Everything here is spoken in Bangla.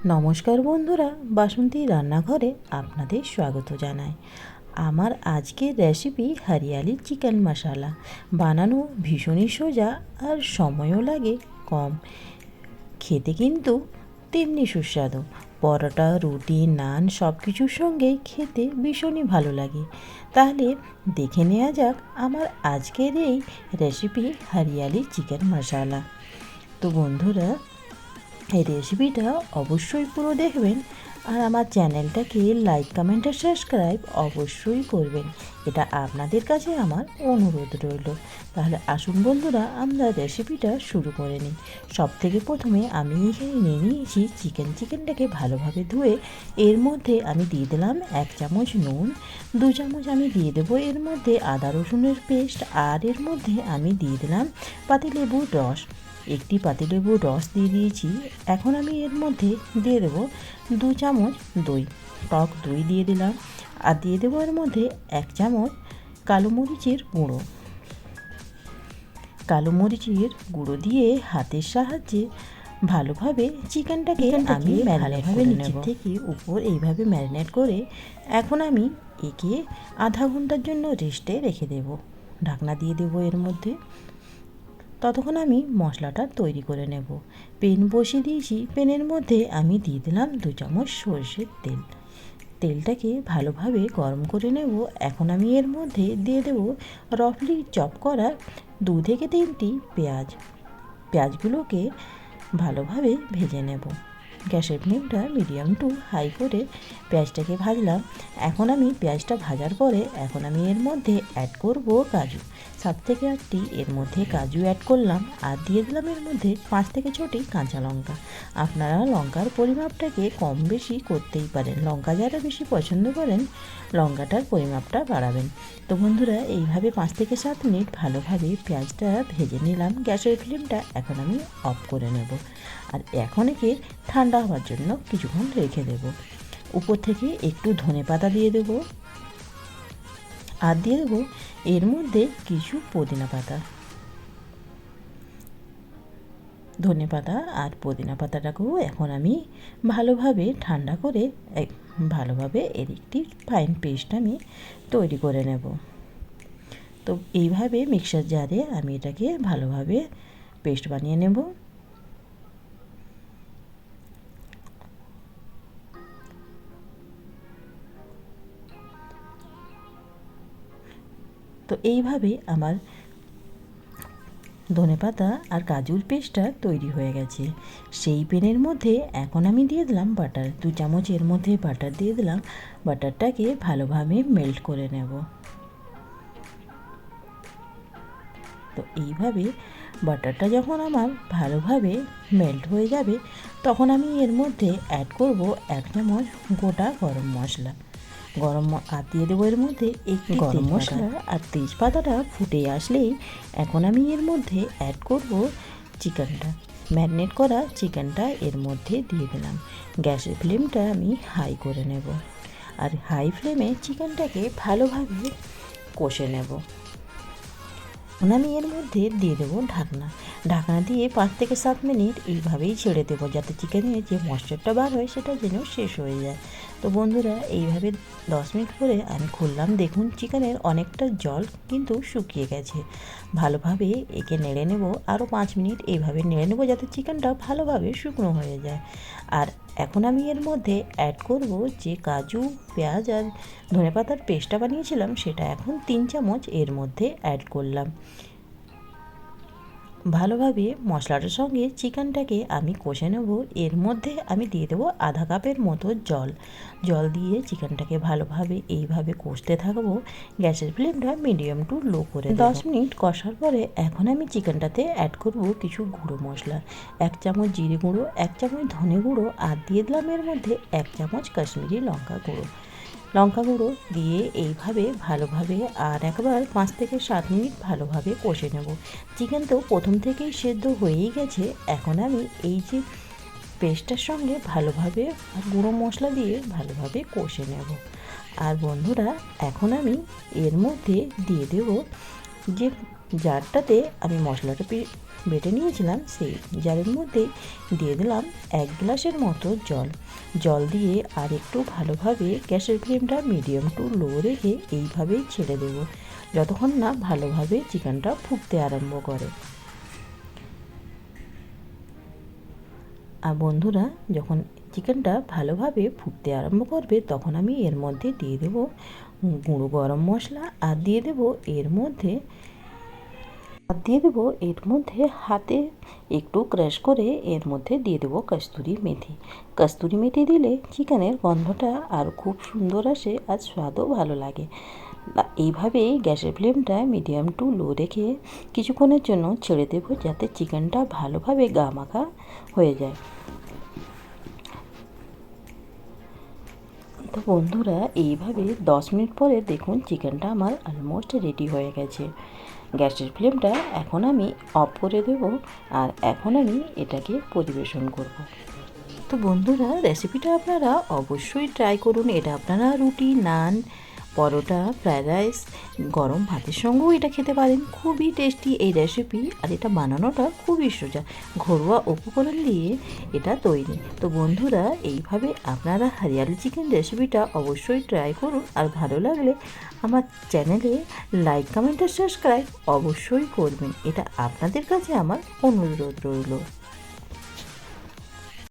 নমস্কার বন্ধুরা, বাসন্তী রান্নাঘরে আপনাদের স্বাগত জানাই। আমার আজকের রেসিপি হরিয়ালি চিকেন মশলা। বানানো ভীষণই সোজা আর সময়ও লাগে কম, খেতে কিন্তু তেমনি সুস্বাদু। পরোটা, রুটি, নান সব কিছুর সঙ্গে খেতে ভীষণই ভালো লাগে। তাহলে দেখে নেওয়া যাক আমার আজকের এই রেসিপি হরিয়ালি চিকেন মশলা। তো বন্ধুরা, এই রেসিপিটা অবশ্যই পুরো দেখবেন আর আমার চ্যানেলটাকে লাইক, কমেন্ট আর সাবস্ক্রাইব অবশ্যই করবেন। এটা আপনাদের কাছে আমার অনুরোধ রইল। তাহলে আসুন বন্ধুরা, আমরা রেসিপিটা শুরু করে নিই। সব থেকে প্রথমে আমি এখানে নিয়ে নিয়েছি চিকেনটাকে ভালোভাবে ধুয়ে এর মধ্যে আমি দিয়ে দিলাম 1 চামচ নুন, 2 চামচ আমি দিয়ে দেবো এর মধ্যে আদা রসুনের পেস্ট, আর এর মধ্যে আমি দিয়ে দিলাম পাতিলেবুর রস। একটি পাতিলেবুর রস দিয়ে দিয়েছি। এখন আমি এর মধ্যে দিয়ে দেবো 2 চামচ দই, টক দই দিয়ে দিলাম। আর দিয়ে দেবো এর মধ্যে 1 চামচ কালো মরিচের গুঁড়ো। কালো মরিচের গুঁড়ো দিয়ে হাতের সাহায্যে ভালোভাবে চিকেনটাকে আমি ভালোভাবে নিচের থেকে উপর এইভাবে ম্যারিনেট করে এখন আমি একে আধা ঘন্টার জন্য রেস্টে রেখে দেব। ঢাকনা দিয়ে দেবো এর মধ্যে। ততক্ষণ আমি মশলাটা তৈরি করে নেব। পেন বসিয়ে দিয়েছি, পেনের মধ্যে আমি দিয়ে দিলাম 2 চামচ সরষের তেল। তেলটাকে ভালোভাবে গরম করে নেব। এখন আমি এর মধ্যে দিয়ে দেব রফলি চপ করা 2 থেকে 3টি পেঁয়াজগুলোকে ভালোভাবে ভেজে নেব। গ্যাসের ফ্লেমটা মিডিয়াম টু হাই করে পেঁয়াজটাকে ভাজলাম। এখন আমি পেঁয়াজটা ভাজার পরে এখন আমি এর মধ্যে অ্যাড করব কাজু। 7 থেকে 8টি এর মধ্যে কাজু অ্যাড করলাম আর দিয়ে দিলাম এর মধ্যে 5 থেকে 6টি কাঁচা লঙ্কা। আপনারা লঙ্কার পরিমাপটাকে কম বেশি করতেই পারেন। লঙ্কা যারা বেশি পছন্দ করেন লঙ্কাটার পরিমাপটা বাড়াবেন। তো বন্ধুরা, এইভাবে 5 থেকে 7 মিনিট ভালোভাবে পেঁয়াজটা ভেজে নিলাম। গ্যাসের ফ্লেমটা এখন আমি অফ করে নেব আর এখন একে ঠান্ডা হওয়ার জন্য কিছুক্ষণ রেখে দেব। উপর থেকে একটু ধনেপাতা দিয়ে দেব আর দিয়ে দেবো এর মধ্যে কিছু পুদিনা পাতা। ধনেপাতা আর পুদিনা পাতাটাকেও এখন আমি ভালোভাবে ঠান্ডা করে ভালোভাবে এর একটি ফাইন পেস্ট আমি তৈরি করে নেব। তো এইভাবে মিক্সার জারে আমি এটাকে ভালোভাবে পেস্ট বানিয়ে নেব। তো এইভাবে আমার ধনেপাতা আর কাজুর পেস্টটা তৈরি হয়ে গেছে। সেই প্যানের মধ্যে এখন আমি দিয়ে দিলাম বাটার। 2 চামচ এর মধ্যে বাটার দিয়ে দিলাম। বাটারটাকে ভালোভাবে মেল্ট করে নেব। তো এইভাবে বাটারটা যখন আমার ভালোভাবে মেল্ট হয়ে যাবে তখন আমি এর মধ্যে অ্যাড করব 1 চামচ গোটা গরম মশলা। আর দিয়ে দেবো এর মধ্যে একটু গরম মশলা আর তেজপাতাটা ফুটে আসলেই এখন আমি এর মধ্যে অ্যাড করব চিকেনটা। ম্যারিনেট করা চিকেনটা এর মধ্যে দিয়ে দিলাম। গ্যাসের ফ্লেমটা আমি হাই করে নেব আর হাই ফ্লেমে চিকেনটাকে ভালোভাবে কষে নেব। আমি এর মধ্যে দিয়ে দেবো ঢাকনা দিয়ে 5 থেকে 7 মিনিট এইভাবেই ছেড়ে দেবো যাতে চিকেনের যে ময়েশ্চারটা বার হয় সেটা যেন শেষ হয়ে যায়। তো বন্ধুরা, এইভাবে 10 মিনিট পরে আমি খুললাম। দেখুন চিকেনের অনেকটা জল কিন্তু শুকিয়ে গেছে। ভালোভাবে একে নেড়ে নেব। আরও 5 মিনিট এইভাবে নেড়ে নেব যাতে চিকেনটা ভালোভাবে শুকনো হয়ে যায়। আর এখন আমি এর মধ্যে অ্যাড করব যে কাজু, পেঁয়াজ আর ধনেপাতার পেস্টটা বানিয়েছিলাম সেটা এখন 3 চামচ এর মধ্যে অ্যাড করলাম। ভালোভাবে মশলাটার সঙ্গে চিকেনটাকে আমি কষে নেব। এর মধ্যে আমি দিয়ে দেবো আধা কাপের মতো জল দিয়ে চিকেনটাকে ভালোভাবে এইভাবে কষতে থাকবো। গ্যাসের ফ্লেমটা মিডিয়াম টু লো করে 10 মিনিট কষার পরে এখন আমি চিকেনটাতে অ্যাড করব কিছু গুঁড়ো মশলা। 1 চামচ জিরে গুঁড়ো, 1 চামচ ধনে গুঁড়ো আর দিয়ে দিলাম এর মধ্যে 1 চামচ কাশ্মীরি লঙ্কা গুঁড়ো দিয়ে এইভাবে ভালোভাবে আর একবার 5 থেকে 7 মিনিট ভালোভাবে কষে নেব। চিকেন তো প্রথম থেকেই সেদ্ধ হয়েই গেছে। এখন আমি এই যে পেস্টটার সঙ্গে ভালোভাবে গুঁড়ো মশলা দিয়ে ভালোভাবে কষে নেব। আর বন্ধুরা, এখন আমি এর মধ্যে দিয়ে দেব যে জারটাতে আমি মশলাটা বেটে নিয়েছিলাম সেই জারের মধ্যে দিয়ে দিলাম 1 গ্লাসের মতো জল দিয়ে আর একটু ভালোভাবে গ্যাসের ফ্লেমটা মিডিয়াম টু লো রেখে এইভাবেই ছেড়ে দেব যতক্ষণ না ভালোভাবে চিকেনটা ফুটতে আরম্ভ করে। আর বন্ধুরা, যখন চিকেনটা ভালোভাবে ফুটতে আরম্ভ করবে তখন আমি এর মধ্যে দিয়ে দেব গুঁড়ো গরম মশলা আর দিয়ে দেব এর মধ্যে হাতে একটু ক্রাশ করে এর মধ্যে দিয়ে দেবো কস্তুরি মেথি দিলে চিকেনের গন্ধটা আরও খুব সুন্দর আসে আর স্বাদও ভালো লাগে। এইভাবেই গ্যাসের ফ্লেমটা মিডিয়াম টু লো রেখে কিছুক্ষণের জন্য ছেড়ে দেবো যাতে চিকেনটা ভালোভাবে গামাখা হয়ে যায়। তো বন্ধুরা, এইভাবে 10 মিনিট পরে দেখুন চিকেনটা আমার অলমোস্ট রেডি হয়ে গেছে। গ্যাসের ফ্লেমটা এখন আমি অফ করে দেব আর এখন আমি এটাকে পরিবেশন করব। তো বন্ধুরা, রেসিপিটা আপনারা অবশ্যই ট্রাই করুন। এটা আপনারা রুটি, নান, পরোটা, ফ্রায়েড রাইস, গরম ভাতের সঙ্গেও এটা খেতে পারেন। খুবই টেস্টি এই রেসিপি আর এটা বানানোটা খুবই সোজা, ঘরোয়া উপকরণ দিয়ে এটা তৈরি। তো বন্ধুরা, এইভাবে আপনারা হরিয়ালি চিকেন রেসিপিটা অবশ্যই ট্রাই করুন আর ভালো লাগলে আমার চ্যানেলে লাইক, কমেন্ট আর সাবস্ক্রাইব অবশ্যই করবেন। এটা আপনাদের কাছে আমার অনুরোধ রইল।